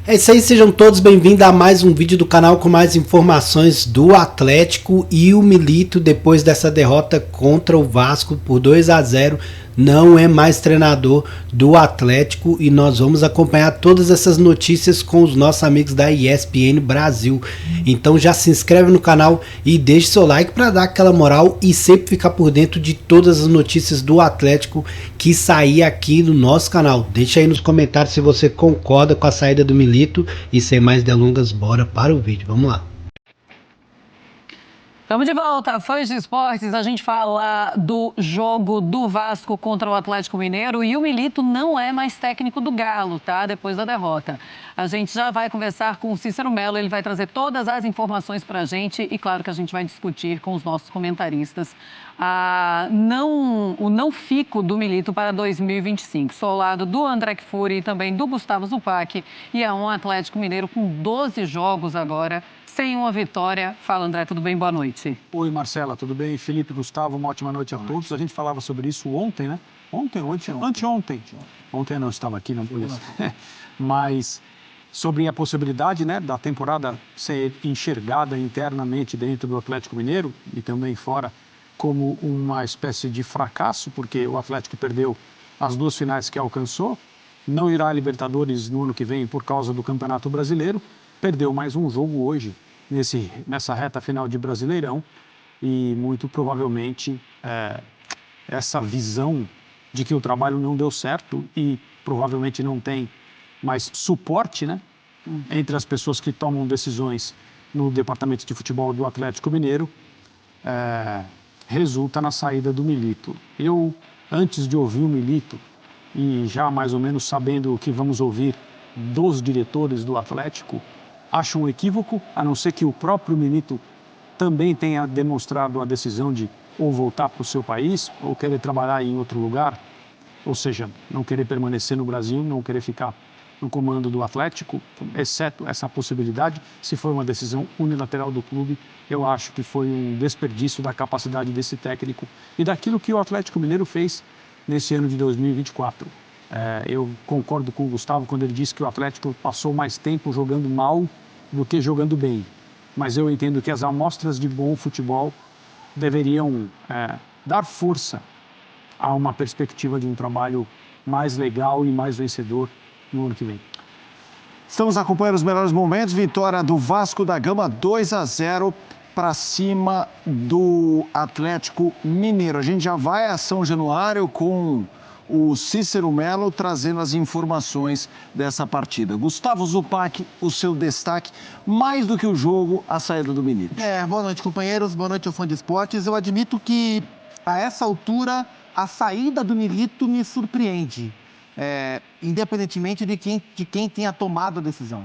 É isso aí, sejam todos bem-vindos a mais um vídeo do canal com mais informações do Atlético. E o Milito, depois dessa derrota contra o Vasco por 2-0, não é mais treinador do Atlético e nós vamos acompanhar todas essas notícias com os nossos amigos da ESPN Brasil. Então já se inscreve no canal e deixe seu like para dar aquela moral e sempre ficar por dentro de todas as notícias do Atlético que sair aqui no nosso canal. Deixa aí nos comentários se você concorda com a saída do Milito e sem mais delongas, bora para o vídeo. Vamos lá. Estamos de volta, fãs de esportes, a gente fala do jogo do Vasco contra o Atlético Mineiro e o Milito não é mais técnico do Galo, tá? Depois da derrota. A gente já vai conversar com o Cícero Melo, ele vai trazer todas as informações pra gente e claro que a gente vai discutir com os nossos comentaristas o não fico do Milito para 2025. Sou ao lado do André Kfouri e também do Gustavo Zupac e é um Atlético Mineiro com 12 jogos agora, sem uma vitória. Fala, André, tudo bem? Boa noite. Oi, Marcela, tudo bem? Felipe, Gustavo, uma ótima noite a todos. A gente falava sobre isso ontem, né? Anteontem. Ontem eu não estava aqui, não por isso. Mas sobre a possibilidade, né, da temporada ser enxergada internamente dentro do Atlético Mineiro e também fora como uma espécie de fracasso, porque o Atlético perdeu as duas finais que alcançou, não irá à Libertadores no ano que vem por causa do Campeonato Brasileiro, perdeu mais um jogo hoje, nessa reta final de Brasileirão, e muito provavelmente essa visão de que o trabalho não deu certo e provavelmente não tem mais suporte, né, entre as pessoas que tomam decisões no departamento de futebol do Atlético Mineiro, resulta na saída do Milito. Eu, antes de ouvir o Milito, e já mais ou menos sabendo o que vamos ouvir dos diretores do Atlético, acho um equívoco, a não ser que o próprio Milito também tenha demonstrado a decisão de ou voltar para o seu país ou querer trabalhar em outro lugar, ou seja, não querer permanecer no Brasil, não querer ficar no comando do Atlético, exceto essa possibilidade. Se for uma decisão unilateral do clube, eu acho que foi um desperdício da capacidade desse técnico e daquilo que o Atlético Mineiro fez nesse ano de 2024. Eu concordo com o Gustavo quando ele disse que o Atlético passou mais tempo jogando mal do que jogando bem. Mas eu entendo que as amostras de bom futebol deveriam dar força a uma perspectiva de um trabalho mais legal e mais vencedor no ano que vem. Estamos acompanhando os melhores momentos. Vitória do Vasco da Gama, 2-0 para cima do Atlético Mineiro. A gente já vai a São Januário com o Cícero Melo trazendo as informações dessa partida. Gustavo Zupac, o seu destaque, mais do que o jogo, a saída do Milito. Boa noite, companheiros. Boa noite ao fã de esportes. Eu admito que, a essa altura, a saída do Milito me surpreende. Independentemente de quem tenha tomado a decisão.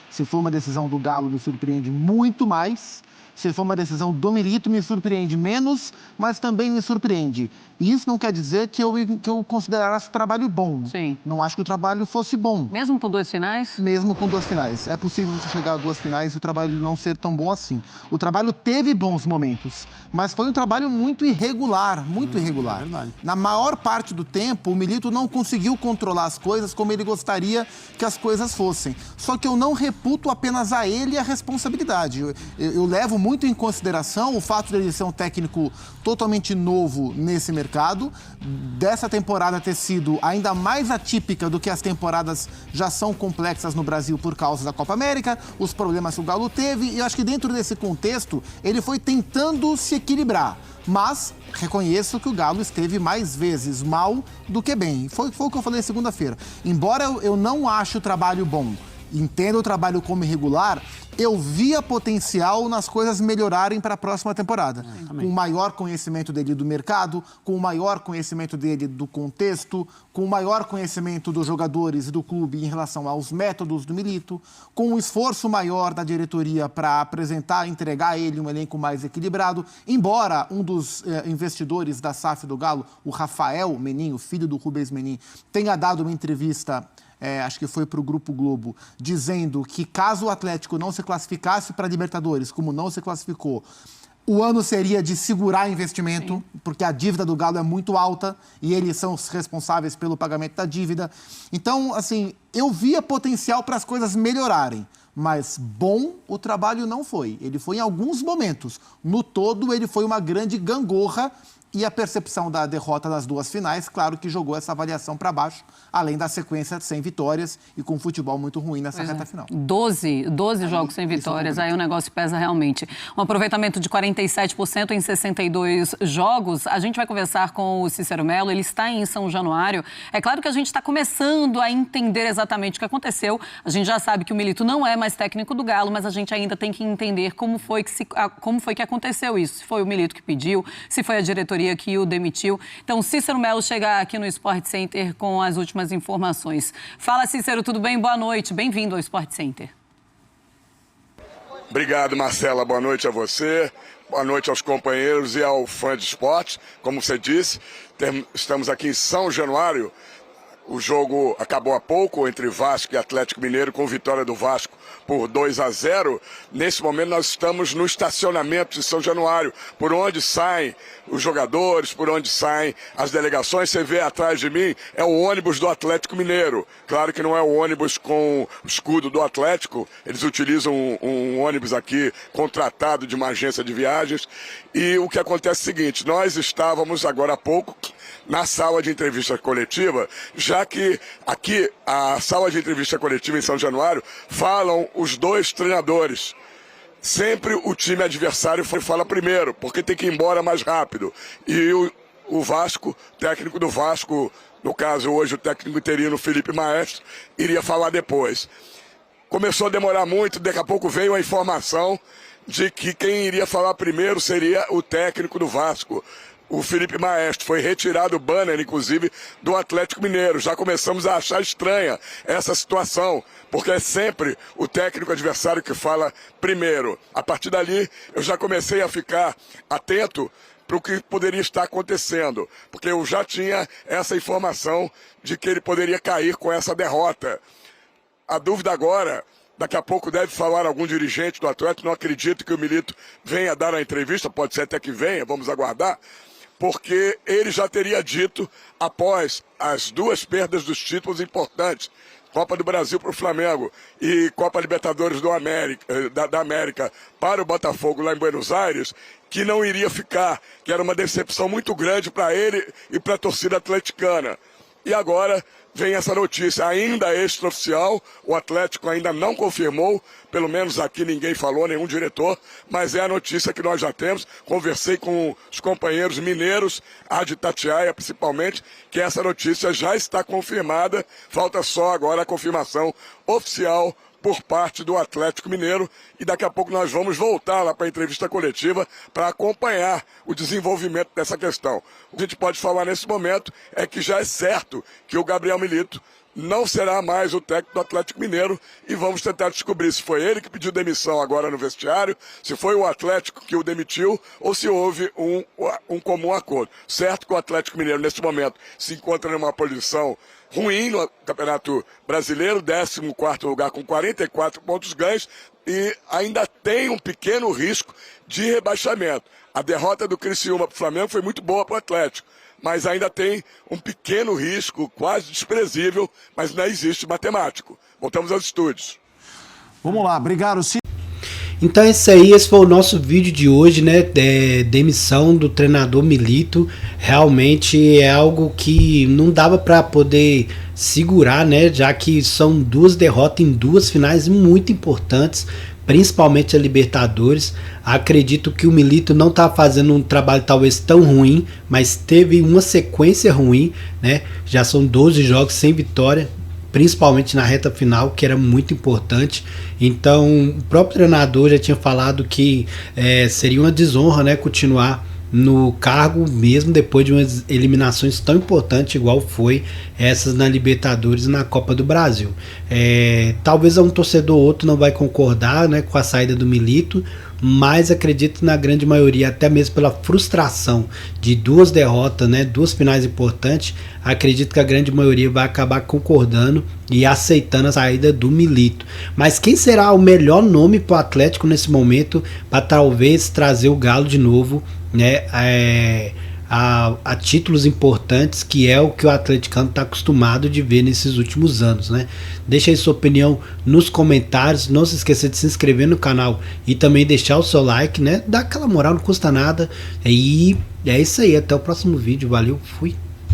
Se for uma decisão do Galo, me surpreende muito mais. Se for uma decisão do Milito, me surpreende menos, mas também me surpreende. E isso não quer dizer que eu considerasse o trabalho bom. Sim. Não acho que o trabalho fosse bom. Mesmo com 2 finais? Mesmo com 2 finais. É possível você chegar a 2 finais e o trabalho não ser tão bom assim. O trabalho teve bons momentos, mas foi um trabalho muito irregular, muito irregular. Na maior parte do tempo, o Milito não conseguiu controlar as coisas como ele gostaria que as coisas fossem. Só que eu não reputo apenas a ele a responsabilidade. Eu levo muito em consideração o fato de ele ser um técnico totalmente novo nesse mercado, dessa temporada ter sido ainda mais atípica do que as temporadas já são complexas no Brasil por causa da Copa América, os problemas que o Galo teve, e eu acho que dentro desse contexto ele foi tentando se equilibrar. Mas reconheço que o Galo esteve mais vezes mal do que bem. Foi o que eu falei segunda-feira. Embora eu não ache o trabalho bom, entendo o trabalho como irregular, eu via potencial nas coisas melhorarem para a próxima temporada. Com o maior conhecimento dele do mercado, com o maior conhecimento dele do contexto, com o maior conhecimento dos jogadores e do clube em relação aos métodos do Milito, com um esforço maior da diretoria para apresentar e entregar a ele um elenco mais equilibrado. Embora um dos investidores da SAF do Galo, o Rafael Menin, o filho do Rubens Menin, tenha dado uma entrevista acho que foi para o Grupo Globo, dizendo que caso o Atlético não se classificasse para a Libertadores, como não se classificou, o ano seria de segurar investimento, porque a dívida do Galo é muito alta e eles são os responsáveis pelo pagamento da dívida. Então, assim, eu via potencial para as coisas melhorarem, mas bom o trabalho não foi. Ele foi em alguns momentos. No todo, ele foi uma grande gangorra. E a percepção da derrota nas duas finais, claro que jogou essa avaliação para baixo, além da sequência sem vitórias e com futebol muito ruim nessa reta final. 12 jogos sem vitórias, aí o negócio pesa realmente. Um aproveitamento de 47% em 62 jogos. A gente vai conversar com o Cícero Melo, ele está em São Januário. É claro que a gente está começando a entender exatamente o que aconteceu. A gente já sabe que o Milito não é mais técnico do Galo, mas a gente ainda tem que entender como foi que aconteceu isso. Se foi o Milito que pediu, se foi a diretoria que o demitiu. Então, Cícero Melo chega aqui no Sport Center com as últimas informações. Fala, Cícero, tudo bem? Boa noite. Bem-vindo ao Sport Center. Obrigado, Marcela. Boa noite a você. Boa noite aos companheiros e ao fã de esporte. Como você disse, estamos aqui em São Januário. O jogo acabou há pouco entre Vasco e Atlético Mineiro, com vitória do Vasco por 2-0. Nesse momento nós estamos no estacionamento de São Januário, por onde saem os jogadores, por onde saem as delegações. Você vê atrás de mim, é o ônibus do Atlético Mineiro. Claro que não é o ônibus com o escudo do Atlético, eles utilizam um ônibus aqui contratado de uma agência de viagens. E o que acontece é o seguinte, nós estávamos agora há pouco na sala de entrevista coletiva, já que aqui a sala de entrevista coletiva em São Januário falam os dois treinadores. Sempre o time adversário fala primeiro, porque tem que ir embora mais rápido. E o Vasco, técnico do Vasco, no caso hoje o técnico interino Felipe Maestro, iria falar depois. Começou a demorar muito, daqui a pouco veio a informação de que quem iria falar primeiro seria o técnico do Vasco. O Felipe Maestro foi retirado o banner, inclusive, do Atlético Mineiro. Já começamos a achar estranha essa situação, porque é sempre o técnico adversário que fala primeiro. A partir dali, eu já comecei a ficar atento para o que poderia estar acontecendo, porque eu já tinha essa informação de que ele poderia cair com essa derrota. A dúvida agora, daqui a pouco deve falar algum dirigente do Atlético, não acredito que o Milito venha dar a entrevista, pode ser até que venha, vamos aguardar, porque ele já teria dito, após as duas perdas dos títulos importantes, Copa do Brasil para o Flamengo e Copa Libertadores da América para o Botafogo lá em Buenos Aires, que não iria ficar, que era uma decepção muito grande para ele e para a torcida atleticana. E agora vem essa notícia, ainda extraoficial, o Atlético ainda não confirmou, pelo menos aqui ninguém falou, nenhum diretor, mas é a notícia que nós já temos. Conversei com os companheiros mineiros, a de Itatiaia principalmente, que essa notícia já está confirmada, falta só agora a confirmação oficial por parte do Atlético Mineiro, e daqui a pouco nós vamos voltar lá para a entrevista coletiva para acompanhar o desenvolvimento dessa questão. O que a gente pode falar nesse momento é que já é certo que o Gabriel Milito não será mais o técnico do Atlético Mineiro, e vamos tentar descobrir se foi ele que pediu demissão agora no vestiário, se foi o Atlético que o demitiu ou se houve um comum acordo. Certo que o Atlético Mineiro nesse momento se encontra numa posição ruim no Campeonato Brasileiro, 14º lugar com 44 pontos ganhos, e ainda tem um pequeno risco de rebaixamento. A derrota do Criciúma para o Flamengo foi muito boa para o Atlético, mas ainda tem um pequeno risco, quase desprezível, mas não existe matemático. Voltamos aos estúdios. Vamos lá, obrigado, Cid. Então é isso aí, esse foi o nosso vídeo de hoje, né? Demissão do treinador Milito. Realmente é algo que não dava para poder segurar, né? Já que são duas derrotas em duas finais muito importantes, principalmente a Libertadores. Acredito que o Milito não está fazendo um trabalho talvez tão ruim, mas teve uma sequência ruim, né? Já são 12 jogos sem vitória, principalmente na reta final, que era muito importante. Então o próprio treinador já tinha falado que seria uma desonra, né, continuar no cargo, mesmo depois de umas eliminações tão importantes igual foi essas na Libertadores e na Copa do Brasil. Talvez um torcedor ou outro não vai concordar, né, com a saída do Milito, mas acredito que na grande maioria, até mesmo pela frustração de duas derrotas, né, duas finais importantes, acredito que a grande maioria vai acabar concordando e aceitando a saída do Milito. Mas quem será o melhor nome para o Atlético nesse momento para talvez trazer o Galo de novo, né, a títulos importantes, que é o que o atleticano está acostumado de ver nesses últimos anos, né? Deixa aí sua opinião nos comentários, não se esqueça de se inscrever no canal e também deixar o seu like, né? Dá aquela moral, não custa nada. E é isso aí, até o próximo vídeo, valeu, fui!